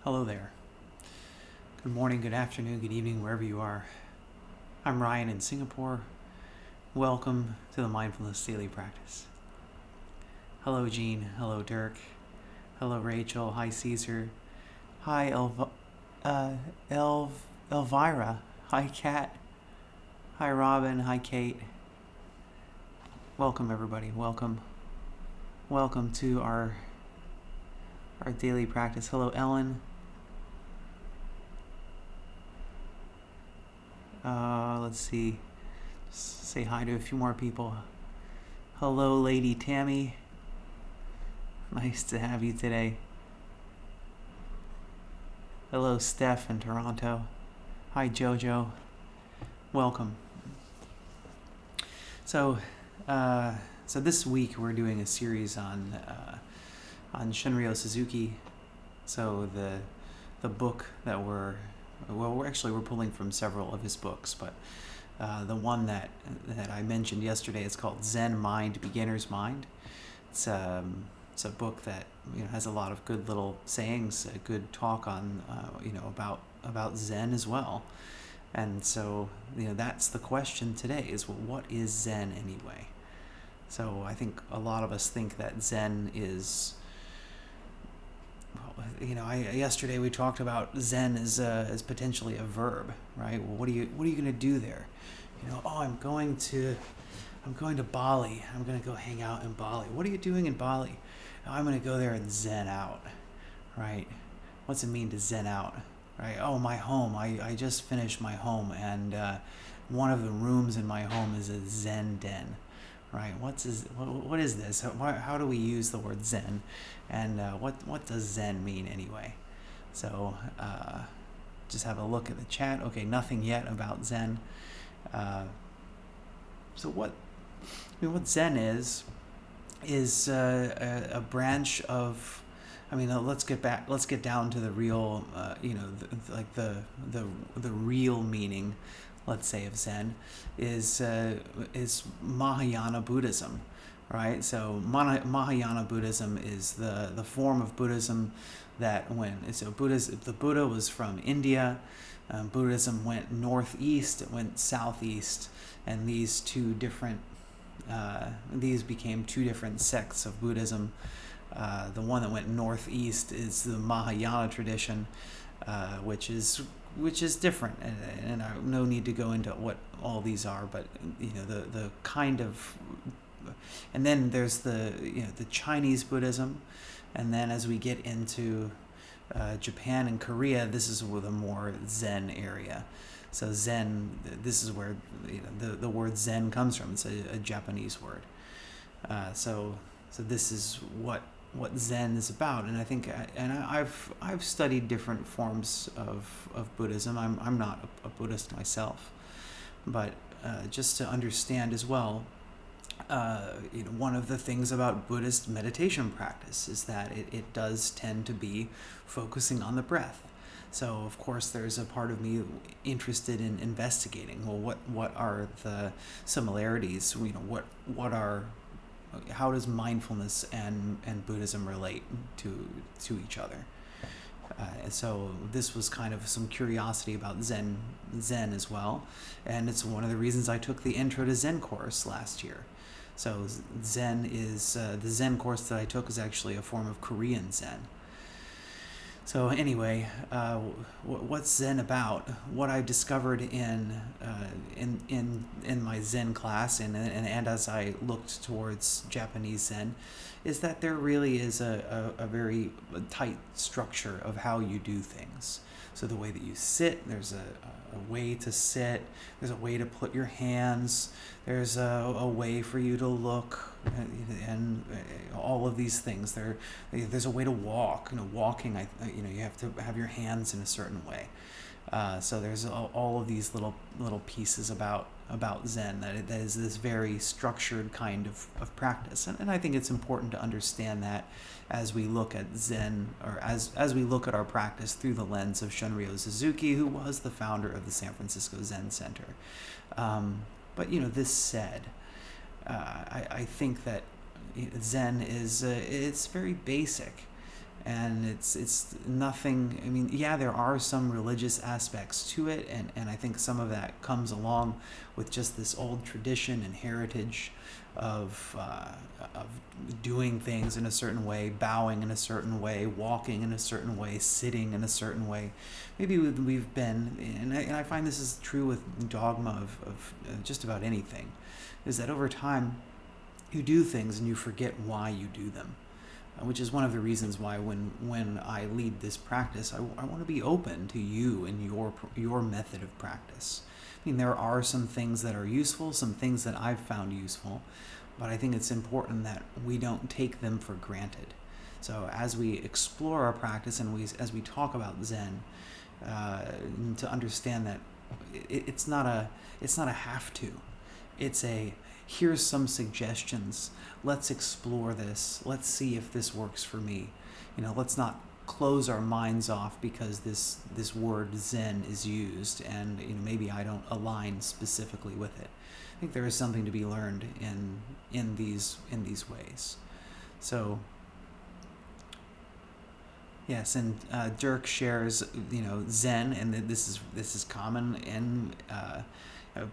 Hello there. Good morning, good afternoon, good evening, wherever you are. I'm Ryan in Singapore. Welcome to the Mindfulness Daily Practice. Hello, Jean. Hello, Dirk. Hello, Rachel. Hi, Caesar. Hi, Elvira. Hi, Kat. Hi, Robin. Hi, Kate. Welcome, everybody. Welcome. Welcome to our daily practice. Hello, Ellen. Let's see. Say hi to a few more people. Hello, Lady Tammy. Nice to have you today. Hello, Steph in Toronto. Hi, Jojo. Welcome. So this week we're doing a series on Shunryu Suzuki. So the book that we're pulling from several of his books, but the one that I mentioned yesterday is called Zen Mind, Beginner's Mind. It's a book that has a lot of good little sayings, a good talk on about Zen as well. And so that's the question today: is what is Zen anyway? So I think a lot of us think that Zen is, yesterday we talked about Zen as potentially a verb, right? Well, what are you going to do there? I'm going to Bali. I'm going to go hang out in Bali. What are you doing in Bali? I'm going to go there and Zen out, right? What's it mean to Zen out, right? Oh, my home. I just finished my home, and one of the rooms in my home is a Zen den, right? What is this? How do we use the word Zen, and what does Zen mean anyway? So just have a look at the chat. Okay, nothing yet about Zen. So what Zen is a branch of. Let's get down to the real, the real meaning, let's say, of Zen is Mahayana Buddhism, right? So Mahayana Buddhism is the form of Buddhism that the Buddha was from India. Buddhism went northeast, it went southeast, and these became two different sects of Buddhism. The one that went northeast is the Mahayana tradition, which is different, and I have no need to go into what all these are, but the kind of, and then there's the Chinese Buddhism, and then as we get into Japan and Korea, this is the more Zen area. So Zen, this is where the word Zen comes from. It's a Japanese word. So this is what Zen is about, and I think, I've studied different forms of Buddhism. I'm not a Buddhist myself, but just to understand as well, one of the things about Buddhist meditation practice is that it does tend to be focusing on the breath. So of course there's a part of me interested in investigating, well, what are the similarities, how does mindfulness and Buddhism relate to each other? And so this was kind of some curiosity about Zen as well, and it's one of the reasons I took the Intro to Zen course last year. So Zen is the Zen course that I took is actually a form of Korean Zen. So anyway, what's Zen about? What I discovered in my Zen class and as I looked towards Japanese Zen, is that there really is a very tight structure of how you do things. So the way that you sit, there's a way to sit, there's a way to put your hands, there's a way for you to look, and all of these things. There's a way to walk. Walking, you have to have your hands in a certain way. So there's all of these little pieces about Zen that is this very structured kind of practice, and I think it's important to understand that as we look at Zen, or as we look at our practice through the lens of Shunryu Suzuki, who was the founder of the San Francisco Zen Center. But this said, I think that Zen is it's very basic, And it's nothing. I mean, yeah, there are some religious aspects to it, and I think some of that comes along with just this old tradition and heritage of doing things in a certain way, bowing in a certain way, walking in a certain way, sitting in a certain way. Maybe we've been, and I find this is true with dogma of just about anything, is that over time you do things and you forget why you do them. Which is one of the reasons why when I lead this practice, I want to be open to you and your method of practice. I mean, there are some things that are useful, some things that I've found useful, but I think it's important that we don't take them for granted. So as we explore our practice and as we talk about Zen, to understand that it's not a have to, it's a here's some suggestions. Let's explore this. Let's see if this works for me. Let's not close our minds off because this word Zen is used, and maybe I don't align specifically with it. I think there is something to be learned in these ways. So yes, and Dirk shares Zen, and this is common in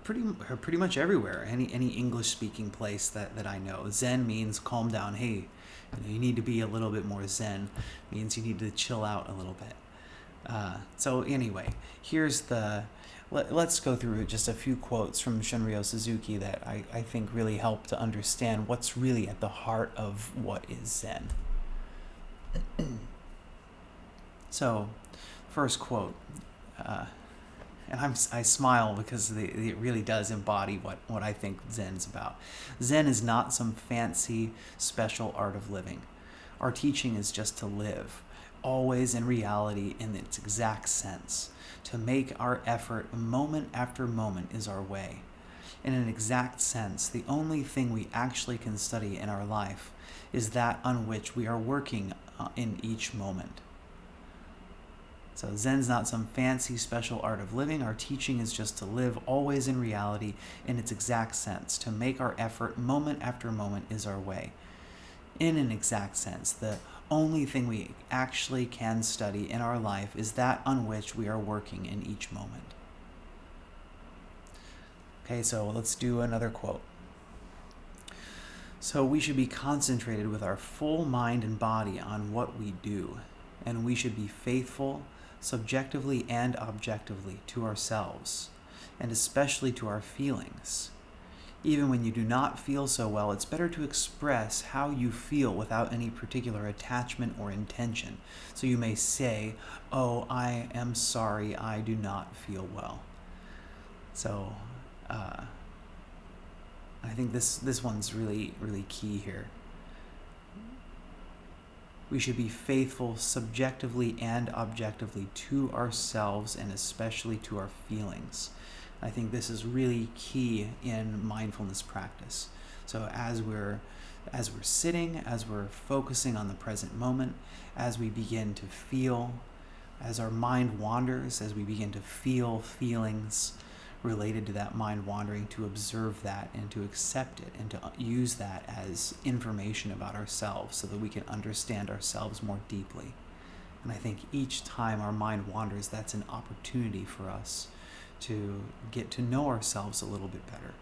pretty much everywhere. Any English speaking place that I know. Zen means calm down. Hey, you need to be a little bit more Zen. Means you need to chill out a little bit. So anyway, let's go through just a few quotes from Shunryu Suzuki that I think really help to understand what's really at the heart of what is Zen. So, first quote. And I smile because it really does embody what I think Zen's about. Zen is not some fancy, special art of living. Our teaching is just to live, always in reality in its exact sense. To make our effort moment after moment is our way. In an exact sense, the only thing we actually can study in our life is that on which we are working in each moment. So Zen's not some fancy special art of living. Our teaching is just to live always in reality in its exact sense. To make our effort moment after moment is our way. In an exact sense, the only thing we actually can study in our life is that on which we are working in each moment. Okay, so let's do another quote. So we should be concentrated with our full mind and body on what we do, and we should be faithful, subjectively and objectively, to ourselves, and especially to our feelings. Even when you do not feel so well, it's better to express how you feel without any particular attachment or intention. So you may say, "Oh, I am sorry, I do not feel well." So I think this one's really, really key here. We should be faithful subjectively and objectively to ourselves and especially to our feelings. I think this is really key in mindfulness practice. So as we're sitting, as we're focusing on the present moment, as we begin to feel, as our mind wanders, as we begin to feel feelings related to that mind wandering, to observe that and to accept it and to use that as information about ourselves so that we can understand ourselves more deeply. And I think each time our mind wanders, that's an opportunity for us to get to know ourselves a little bit better.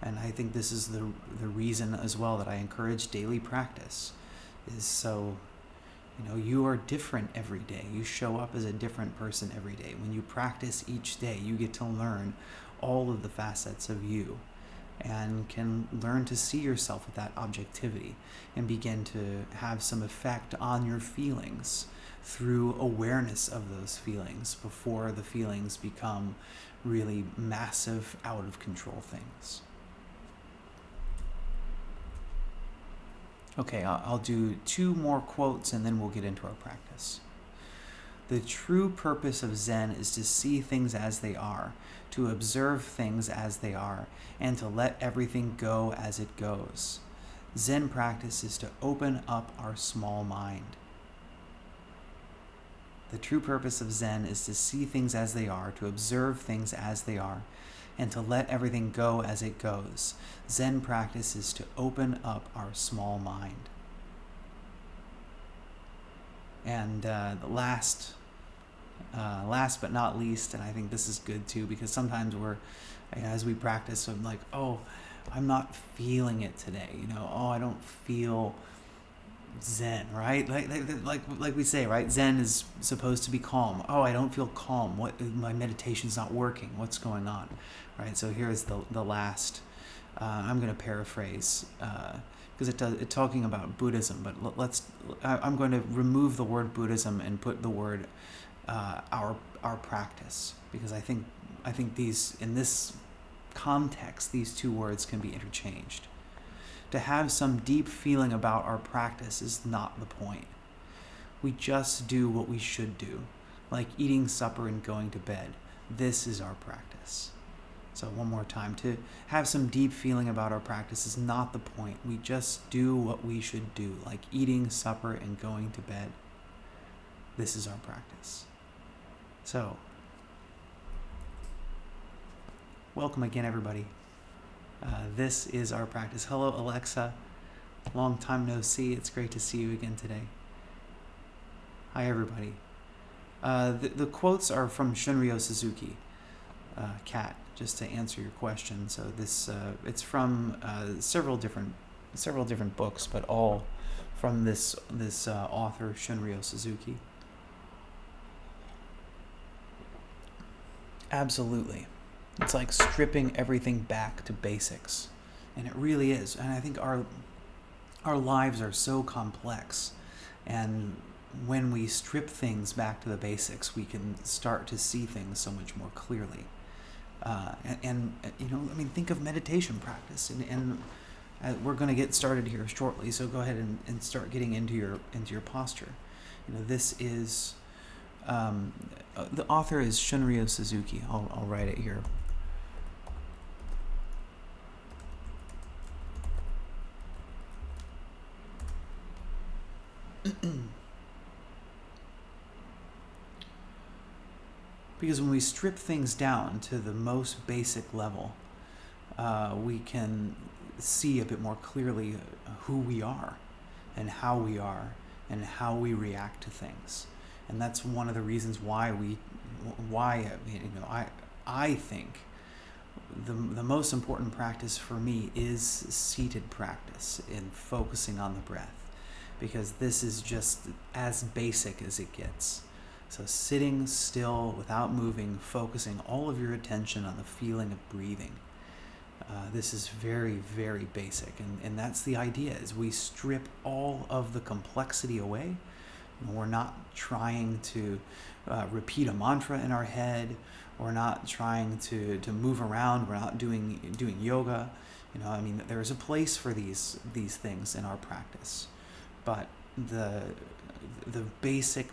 And I think this is the reason as well that I encourage daily practice, is so you are different every day. You show up as a different person every day. When you practice each day, you get to learn all of the facets of you and can learn to see yourself with that objectivity and begin to have some effect on your feelings through awareness of those feelings before the feelings become really massive, out of control things. Okay, I'll do 2 more quotes and then we'll get into our practice. The true purpose of Zen is to see things as they are, to observe things as they are, and to let everything go as it goes. Zen practice is to open up our small mind. The true purpose of Zen is to see things as they are, to observe things as they are, and to let everything go as it goes. Zen practice is to open up our small mind. And last but not least, and I think this is good too, because sometimes as we practice, I'm like, oh, I'm not feeling it today. Oh, I don't feel Zen, right? Like we say, right? Zen is supposed to be calm. Oh, I don't feel calm. My meditation's not working. What's going on, right? So here's the last. I'm going to paraphrase because it's talking about Buddhism, but I'm going to remove the word Buddhism and put the word our practice, because I think these, in this context, these two words can be interchanged. To have some deep feeling about our practice is not the point. We just do what we should do, like eating supper and going to bed. This is our practice. So one more time, to have some deep feeling about our practice is not the point. We just do what we should do, like eating supper and going to bed. This is our practice. So, welcome again, everybody. This is our practice. Hello, Alexa. Long time no see. It's great to see you again today. Hi, everybody. The quotes are from Shunryu Suzuki, Kat, just to answer your question. So this it's from several different books, but all from this author, Shunryu Suzuki. Absolutely. It's like stripping everything back to basics. And it really is. And I think our lives are so complex. And when we strip things back to the basics, we can start to see things so much more clearly. Think of meditation practice. And we're going to get started here shortly. So go ahead and start getting into your posture. This is... the author is Shunryu Suzuki. I'll write it here. Because when we strip things down to the most basic level, we can see a bit more clearly who we are and how we react to things. And that's one of the reasons why I think the most important practice for me is seated practice in focusing on the breath, because this is just as basic as it gets. So sitting still without moving, focusing all of your attention on the feeling of breathing. This is very, very basic, and that's the idea, is we strip all of the complexity away. We're not trying to repeat a mantra in our head. We're not trying to move around. We're not doing yoga. There is a place for these things in our practice, but the basic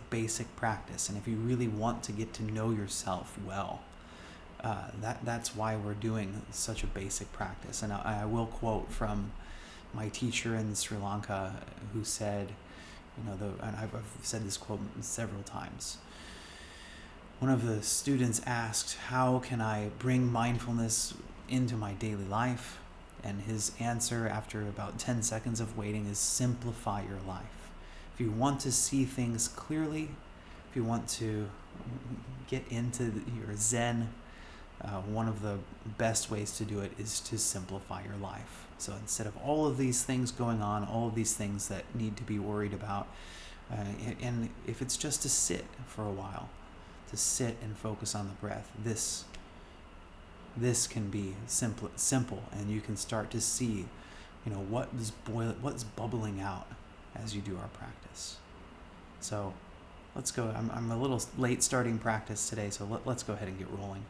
practice, and if you really want to get to know yourself well, that's why we're doing such a basic practice. And I will quote from my teacher in Sri Lanka, who said, and I've said this quote several times. One of the students asked, how can I bring mindfulness into my daily life? And his answer, after about 10 seconds of waiting, is simplify your life. If you want to see things clearly, if you want to get into your Zen, one of the best ways to do it is to simplify your life. So instead of all of these things going on, all of these things that need to be worried about, and if it's just to sit for a while, to sit and focus on the breath, this can be simple, and you can start to see, what's bubbling out as you do our practice. So let's go. I'm a little late starting practice today, so let's go ahead and get rolling.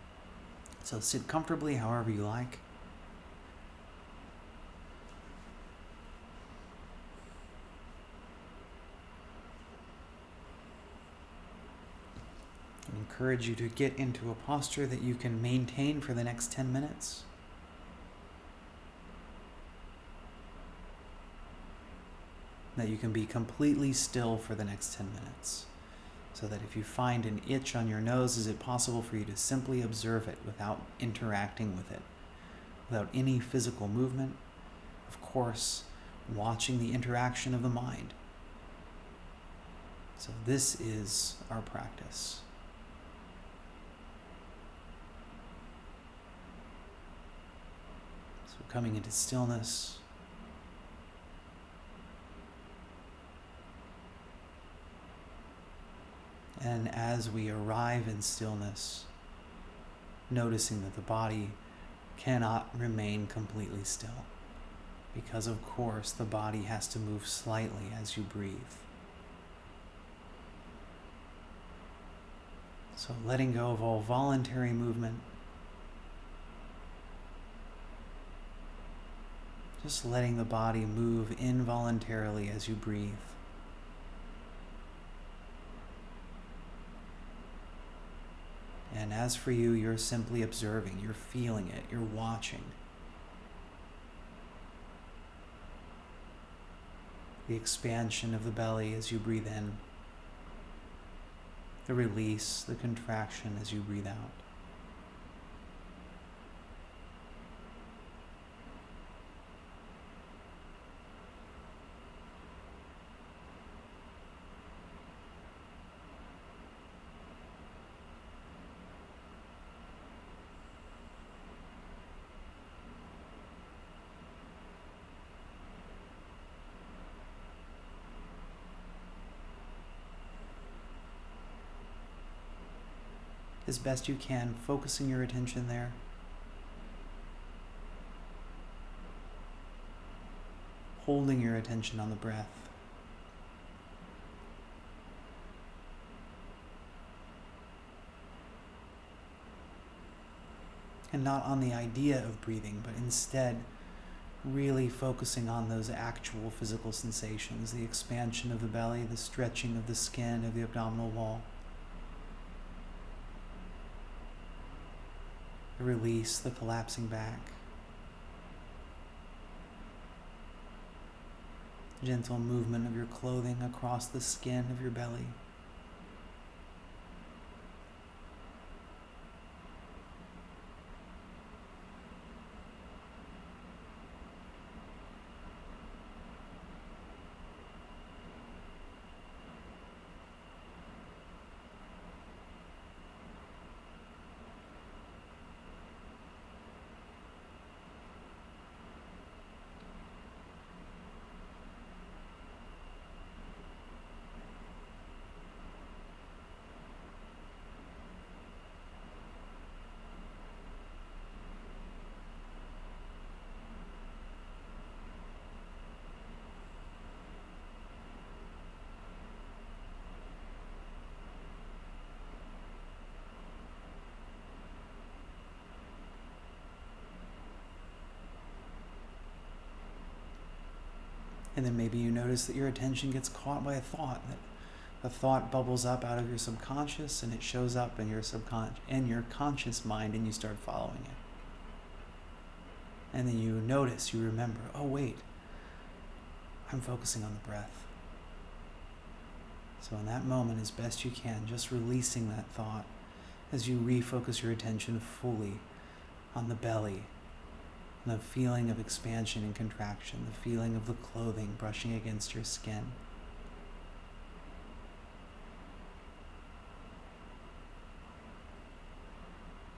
So sit comfortably, however you like. I encourage you to get into a posture that you can maintain for the next 10 minutes. That you can be completely still for the next 10 minutes. So that if you find an itch on your nose, is it possible for you to simply observe it without interacting with it, without any physical movement? Of course, watching the interaction of the mind. So this is our practice. So coming into stillness. And as we arrive in stillness, noticing that the body cannot remain completely still, because of course the body has to move slightly as you breathe. So letting go of all voluntary movement, just letting the body move involuntarily as you breathe. And as for you, you're simply observing, you're feeling it, you're watching. The expansion of the belly as you breathe in, the release, the contraction as you breathe out. As best you can, focusing your attention there. Holding your attention on the breath. And not on the idea of breathing, but instead really focusing on those actual physical sensations, the expansion of the belly, the stretching of the skin of the abdominal wall. The release, the collapsing back. Gentle movement of your clothing across the skin of your belly. And then maybe you notice that your attention gets caught by a thought, that a thought bubbles up out of your subconscious and it shows up in your conscious mind, and you start following it. And then you notice, you remember, oh wait, I'm focusing on the breath. So in that moment, as best you can, just releasing that thought as you refocus your attention fully on the belly, the feeling of expansion and contraction, the feeling of the clothing brushing against your skin.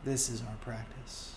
This is our practice.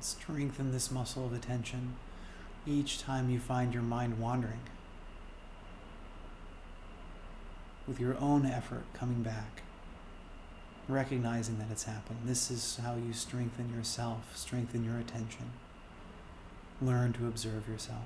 Strengthen this muscle of attention each time you find your mind wandering, with your own effort coming back, recognizing that it's happened. This is how you strengthen yourself, strengthen your attention. Learn to observe yourself.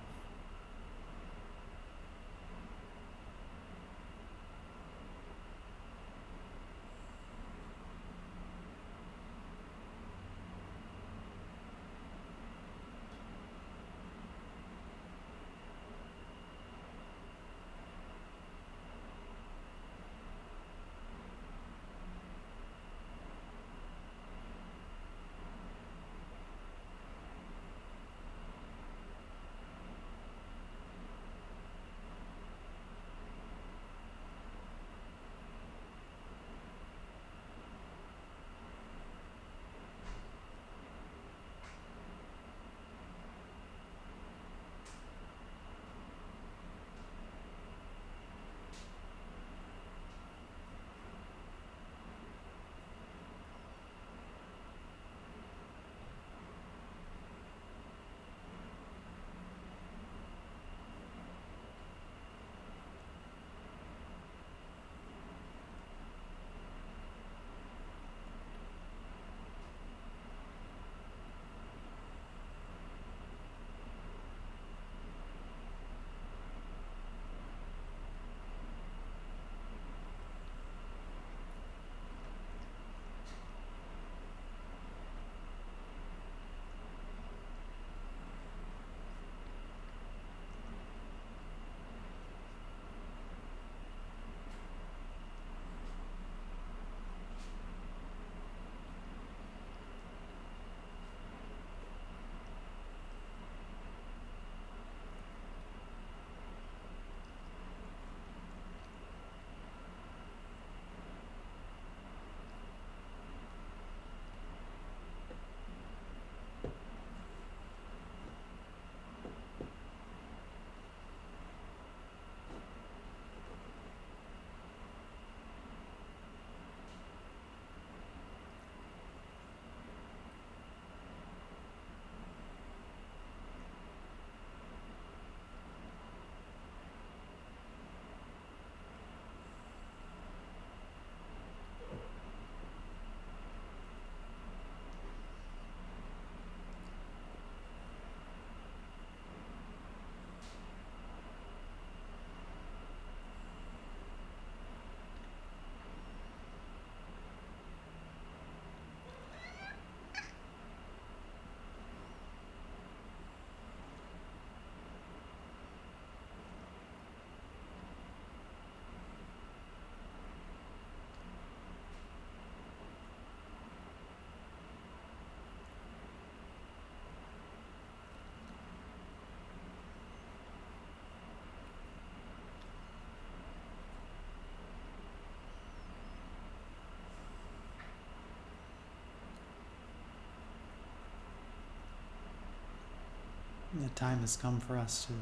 The time has come for us to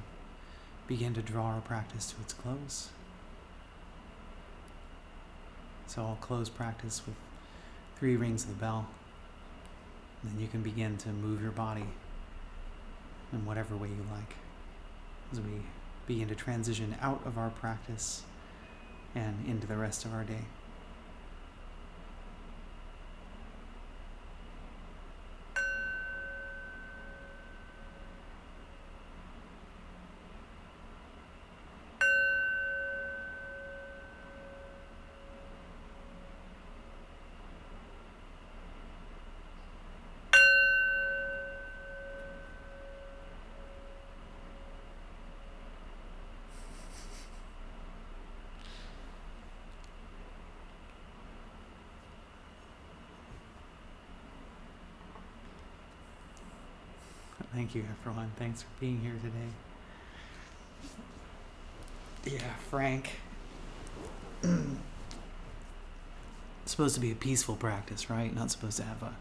begin to draw our practice to its close. So I'll close practice with 3 rings of the bell. And then you can begin to move your body in whatever way you like as we begin to transition out of our practice and into the rest of our day. Thank you, everyone. Thanks for being here today. Yeah, Frank. It's supposed to be a peaceful practice, right? Not supposed to have a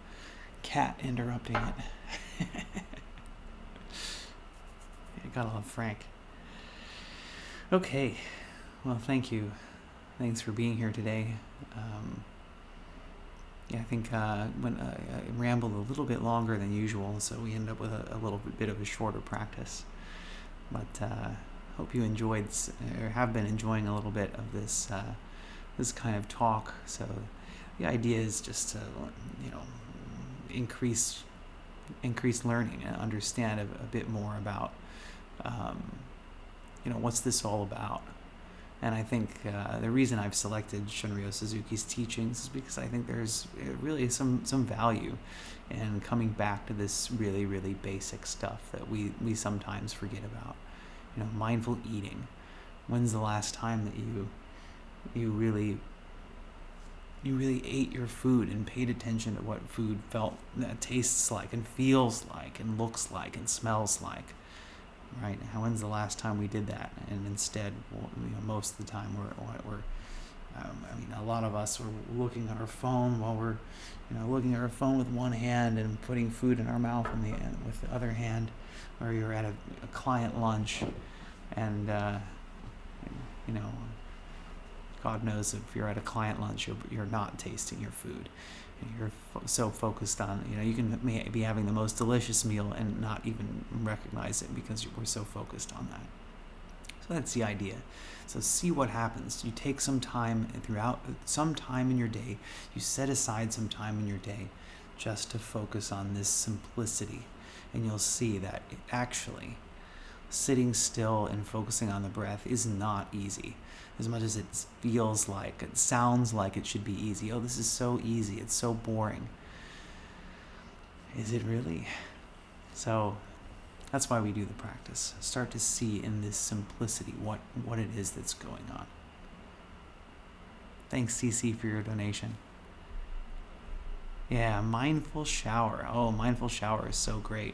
cat interrupting it. You gotta love Frank. Okay. Well, thank you. Thanks for being here today. yeah, I think when I rambled a little bit longer than usual, so we end up with a little bit of a shorter practice. But hope you enjoyed or have been enjoying a little bit of this kind of talk. So the idea is just to increase learning and understand a bit more about what's this all about. And I think the reason I've selected Shunryu Suzuki's teachings is because I think there's really some value in coming back to this really, really basic stuff that we sometimes forget about. Mindful eating. When's the last time that you really ate your food and paid attention to what food tastes like and feels like and looks like and smells like? Right? When's the last time we did that? And instead, most of the time we're a lot of us are looking at our phone while we're, looking at our phone with one hand and putting food in our mouth with the other hand, or you're at a client lunch, and God knows if you're at a client lunch, you're not tasting your food. You're so focused on, you can be having the most delicious meal and not even recognize it because we're so focused on that. So that's the idea. So see what happens. You take some time in your day, you set aside some time in your day just to focus on this simplicity, and you'll see that actually sitting still and focusing on the breath is not easy. As much as it sounds like it should be easy. Oh, this is so easy. It's so boring. Is it really? So that's why we do the practice. Start to see in this simplicity what it is that's going on. Thanks, CC, for your donation. Yeah, mindful shower. Oh, mindful shower is so great.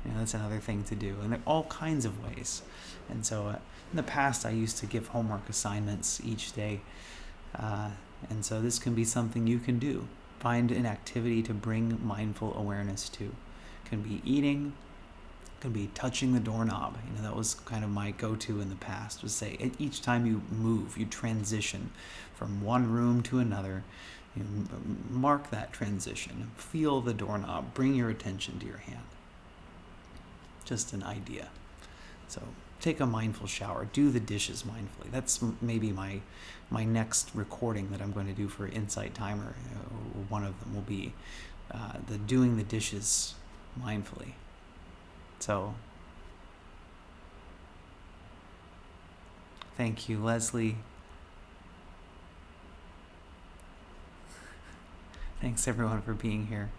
That's another thing to do. And there are all kinds of ways. And so in the past, I used to give homework assignments each day. And so this can be something you can do. Find an activity to bring mindful awareness to. It can be eating. It can be touching the doorknob. That was kind of my go-to in the past, was say each time you move, you transition from one room to another. Mark that transition. Feel the doorknob. Bring your attention to your hand. Just an idea. So take a mindful shower. Do the dishes mindfully. That's maybe my next recording that I'm going to do for Insight Timer. One of them will be the doing the dishes mindfully. So thank you, Leslie. Thanks everyone for being here.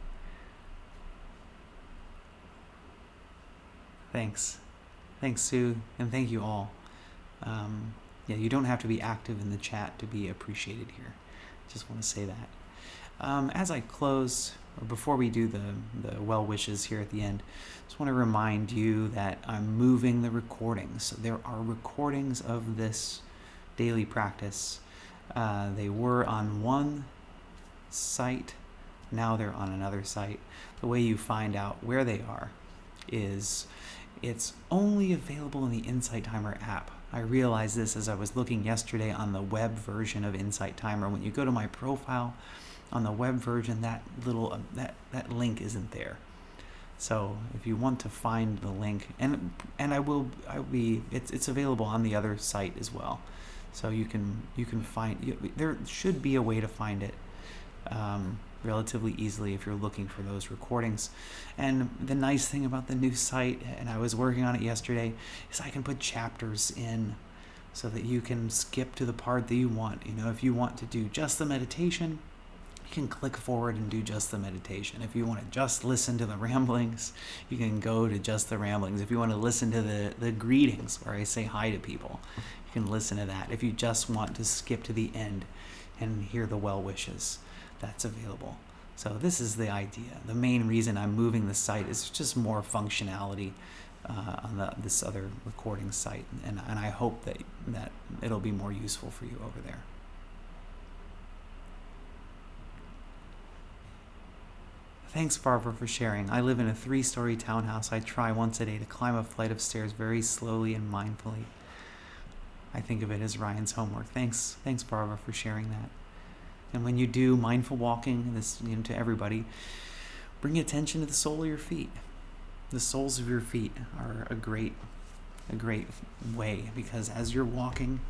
Thanks, Sue, and thank you all. You don't have to be active in the chat to be appreciated here. Just want to say that. As I close, or before we do the well wishes here at the end, just want to remind you that I'm moving the recordings. So there are recordings of this daily practice. They were on one site, now they're on another site. The way you find out where they are is it's only available in the Insight Timer app. I realized this as I was looking yesterday on the web version of Insight Timer. When you go to my profile on the web version, that little that link isn't there. So if you want to find the link, and it's available on the other site as well. So you can find, there should be a way to find it relatively easily if you're looking for those recordings. And the nice thing about the new site, and I was working on it yesterday, is I can put chapters in so that you can skip to the part that you want. If you want to do just the meditation, you can click forward and do just the meditation. If you want to just listen to the ramblings, you can go to just the ramblings. If you want to listen to the greetings where I say hi to people, you can listen to that. If you just want to skip to the end and hear the well wishes, that's available. So this is the idea. The main reason I'm moving the site is just more functionality on this other recording site, and I hope that it'll be more useful for you over there. Thanks, Barbara, for sharing. I live in a 3-story townhouse. I try once a day to climb a flight of stairs very slowly and mindfully. I think of it as Ryan's homework. Thanks, Barbara, for sharing that. And when you do mindful walking, this, to everybody, bring attention to the sole of your feet. The soles of your feet are a great way, because as you're walking,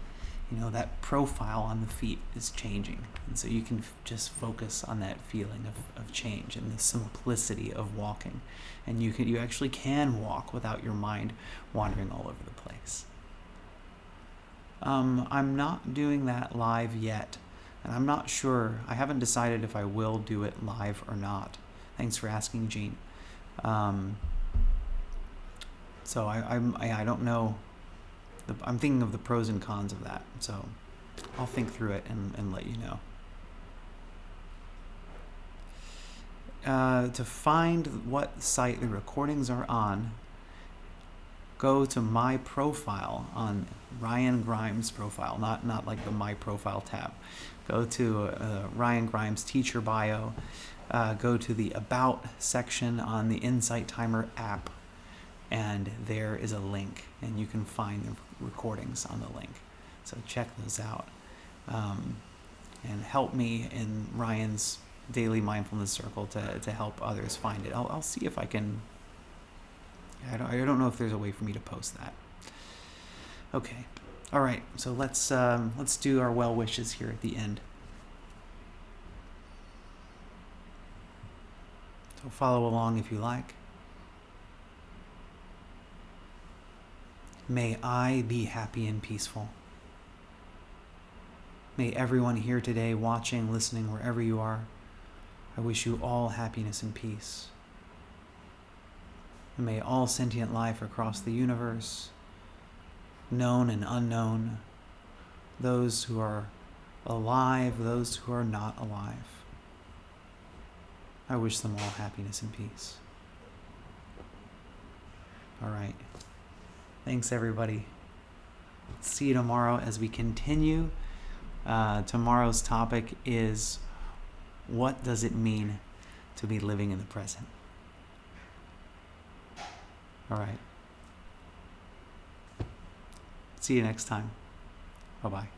that profile on the feet is changing. And so you can just focus on that feeling of change and the simplicity of walking. And you actually can walk without your mind wandering all over the place. I'm not doing that live yet. And I'm not sure. I haven't decided if I will do it live or not. Thanks for asking, Jean. So I don't know. I'm thinking of the pros and cons of that. So I'll think through it and let you know. To find what site the recordings are on, go to my profile on Ryan Grimes' profile, not like the My Profile tab. Go to Ryan Grimes' teacher bio. Go to the About section on the Insight Timer app, and there is a link, and you can find the recordings on the link. So check those out, and help me in Ryan's daily mindfulness circle to help others find it. I'll see if I can. I don't know if there's a way for me to post that. Okay. All right, so let's do our well wishes here at the end. So follow along if you like. May I be happy and peaceful. May everyone here today, watching, listening, wherever you are, I wish you all happiness and peace. And may all sentient life across the universe, known and unknown, those who are alive, those who are not alive, I wish them all happiness and peace. All right. Thanks, everybody. See you tomorrow as we continue. Tomorrow's topic is, what does it mean to be living in the present? All right. See you next time. Bye-bye.